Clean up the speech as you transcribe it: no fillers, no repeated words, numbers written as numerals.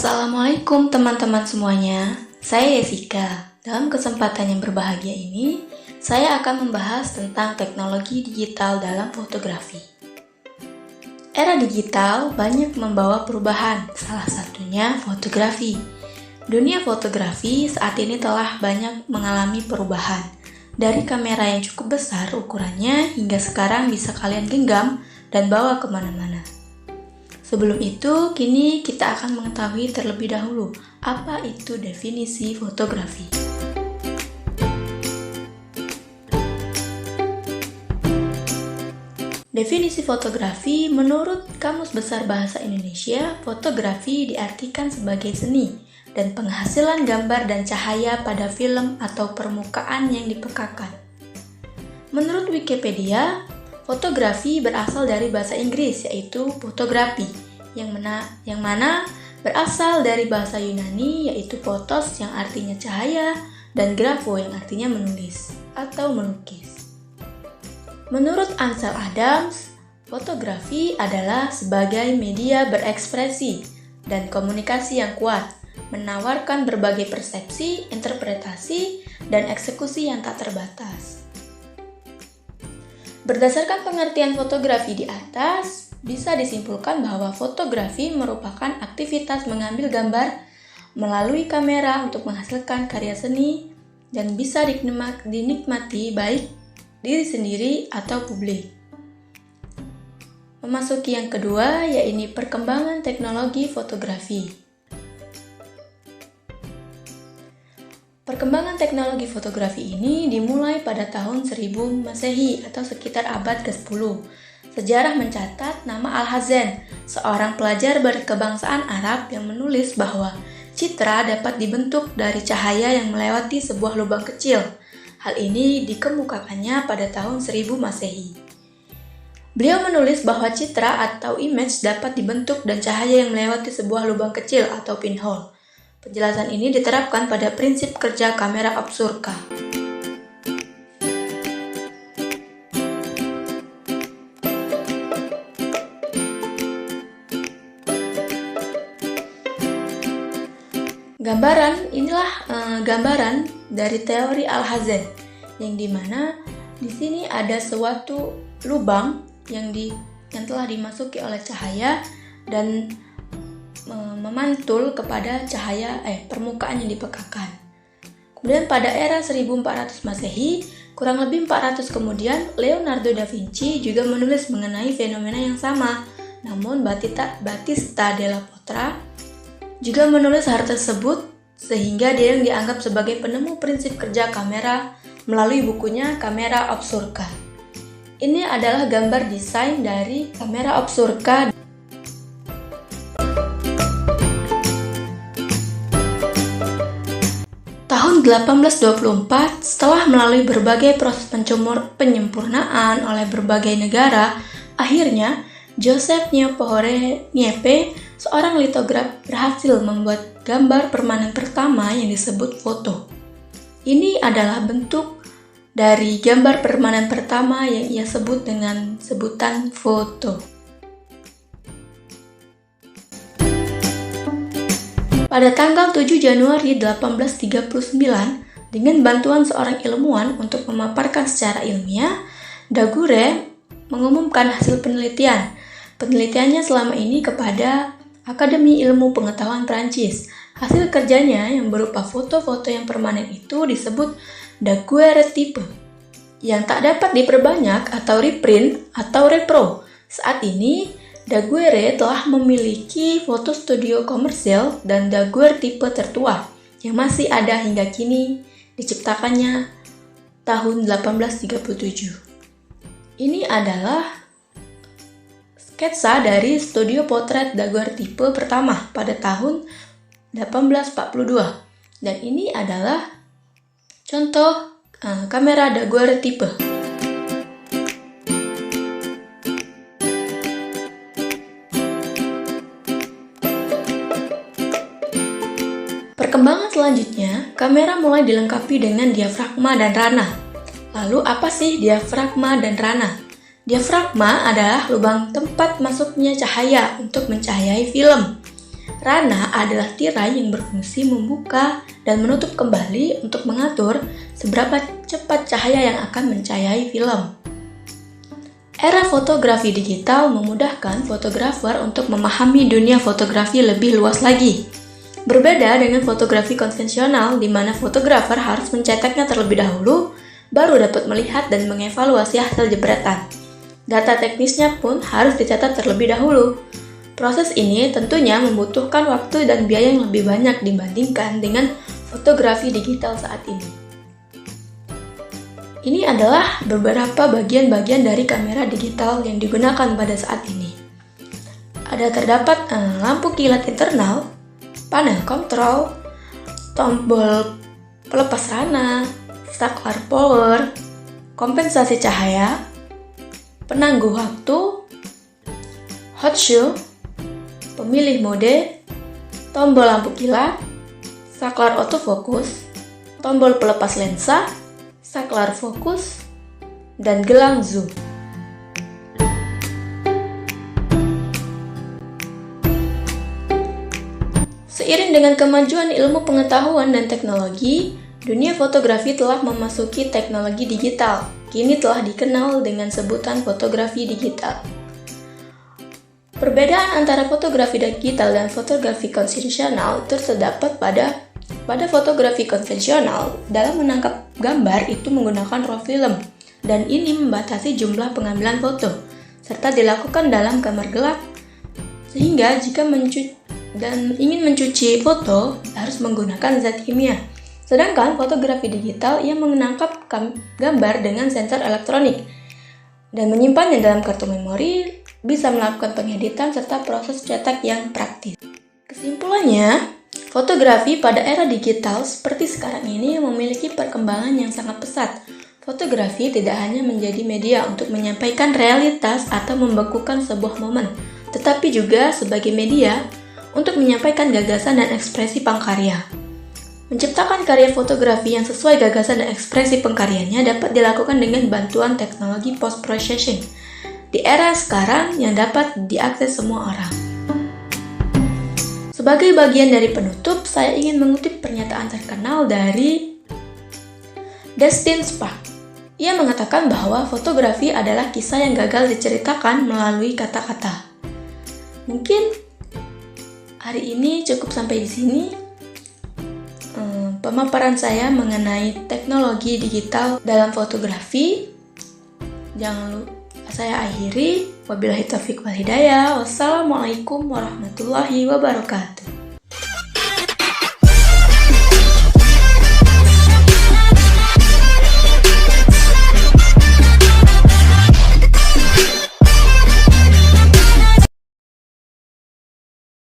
Assalamualaikum teman-teman semuanya, saya Yesika. Dalam kesempatan yang berbahagia ini, saya akan membahas tentang teknologi digital dalam fotografi. Era digital banyak membawa perubahan, salah satunya fotografi. Dunia fotografi saat ini telah banyak mengalami perubahan. Dari kamera yang cukup besar ukurannya hingga sekarang bisa kalian genggam dan bawa kemana-mana. Sebelum itu, kini kita akan mengetahui terlebih dahulu apa itu definisi fotografi. Definisi fotografi menurut Kamus Besar Bahasa Indonesia, fotografi diartikan sebagai seni dan penghasilan gambar dan cahaya pada film atau permukaan yang dipekakan. Menurut Wikipedia, fotografi berasal dari bahasa Inggris yaitu fotografi, yang mana berasal dari bahasa Yunani yaitu photos yang artinya cahaya dan grafo yang artinya menulis atau melukis. Menurut Ansel Adams, fotografi adalah sebagai media berekspresi dan komunikasi yang kuat, menawarkan berbagai persepsi, interpretasi, dan eksekusi yang tak terbatas. Berdasarkan pengertian fotografi di atas, bisa disimpulkan bahwa fotografi merupakan aktivitas mengambil gambar melalui kamera untuk menghasilkan karya seni dan bisa dinikmati baik diri sendiri atau publik. Memasuki yang kedua, yaitu perkembangan teknologi fotografi. Perkembangan teknologi fotografi ini dimulai pada tahun 1000 Masehi atau sekitar abad ke-10. Sejarah mencatat nama Alhazen, seorang pelajar berkebangsaan Arab yang menulis bahwa citra dapat dibentuk dari cahaya yang melewati sebuah lubang kecil. Hal ini dikemukakannya pada tahun 1000 Masehi. Beliau menulis bahwa citra atau image dapat dibentuk dan cahaya yang melewati sebuah lubang kecil atau pinhole. Penjelasan ini diterapkan pada prinsip kerja kamera Obscura. Gambaran dari teori Alhazen, yang dimana di sini ada suatu lubang yang telah dimasuki oleh cahaya dan memantul kepada permukaan yang dipekakan. Kemudian pada era 1400 Masehi, kurang lebih 400 kemudian, Leonardo da Vinci juga menulis mengenai fenomena yang sama. Namun Battista della Porta juga menulis hal tersebut sehingga dia yang dianggap sebagai penemu prinsip kerja kamera melalui bukunya Camera Obscura. Ini adalah gambar desain dari kamera Obscura. Tahun 1824, setelah melalui berbagai proses penyempurnaan oleh berbagai negara, akhirnya Joseph Nieppe, seorang litograf, berhasil membuat gambar permanen pertama yang disebut foto. Ini adalah bentuk dari gambar permanen pertama yang ia sebut dengan sebutan foto. Pada tanggal 7 Januari 1839, dengan bantuan seorang ilmuwan untuk memaparkan secara ilmiah, Daguerre mengumumkan hasil penelitian. Penelitiannya selama ini kepada Akademi Ilmu Pengetahuan Prancis. Hasil kerjanya yang berupa foto-foto yang permanen itu disebut daguerreotype, yang tak dapat diperbanyak atau reprint atau repro. Saat ini, Daguerre telah memiliki foto studio komersial dan daguerreotype tertua yang masih ada hingga kini, diciptakannya tahun 1837. Ini adalah sketsa dari studio potret daguerreotype pertama pada tahun 1842, dan ini adalah contoh kamera daguerreotype. Perkembangan selanjutnya, kamera mulai dilengkapi dengan diafragma dan rana. Lalu apa sih diafragma dan rana? Diafragma adalah lubang tempat masuknya cahaya untuk mencahayai film. Rana adalah tirai yang berfungsi membuka dan menutup kembali untuk mengatur seberapa cepat cahaya yang akan mencahayai film. Era fotografi digital memudahkan fotografer untuk memahami dunia fotografi lebih luas lagi. Berbeda dengan fotografi konvensional di mana fotografer harus mencetaknya terlebih dahulu, baru dapat melihat dan mengevaluasi hasil jepretan. Data teknisnya pun harus dicatat terlebih dahulu. Proses ini tentunya membutuhkan waktu dan biaya yang lebih banyak dibandingkan dengan fotografi digital saat ini. Ini adalah beberapa bagian-bagian dari kamera digital yang digunakan pada saat ini. Ada terdapat lampu kilat internal, panel kontrol, tombol pelepas rana, saklar power, kompensasi cahaya, penangguh waktu, hot shoe, pemilih mode, tombol lampu kilat, saklar autofokus, tombol pelepas lensa, saklar fokus, dan gelang zoom. Seiring dengan kemajuan ilmu pengetahuan dan teknologi, dunia fotografi telah memasuki teknologi digital. Kini telah dikenal dengan sebutan fotografi digital. Perbedaan antara fotografi digital dan fotografi konvensional terdapat pada fotografi konvensional. Dalam menangkap gambar itu menggunakan raw film, dan ini membatasi jumlah pengambilan foto, serta dilakukan dalam kamar gelap, sehingga jika ingin mencuci foto harus menggunakan zat kimia. Sedangkan fotografi digital yang menangkap gambar dengan sensor elektronik dan menyimpannya dalam kartu memori, bisa melakukan pengeditan serta proses cetak yang praktis. Kesimpulannya, fotografi pada era digital seperti sekarang ini memiliki perkembangan yang sangat pesat. Fotografi tidak hanya menjadi media untuk menyampaikan realitas atau membekukan sebuah momen, tetapi juga sebagai media untuk menyampaikan gagasan dan ekspresi pengkarya. Menciptakan karya fotografi yang sesuai gagasan dan ekspresi pengkaryanya dapat dilakukan dengan bantuan teknologi post-processing di era sekarang yang dapat diakses semua orang. Sebagai bagian dari penutup, saya ingin mengutip pernyataan terkenal dari Dustin Sparks. Ia mengatakan bahwa fotografi adalah kisah yang gagal diceritakan melalui kata-kata. Mungkin hari ini cukup sampai di sini. Pemaparan saya mengenai teknologi digital dalam fotografi. Jangan lupa saya akhiri. Wabillahi taufiq wal hidayah. Wassalamualaikum warahmatullahi wabarakatuh.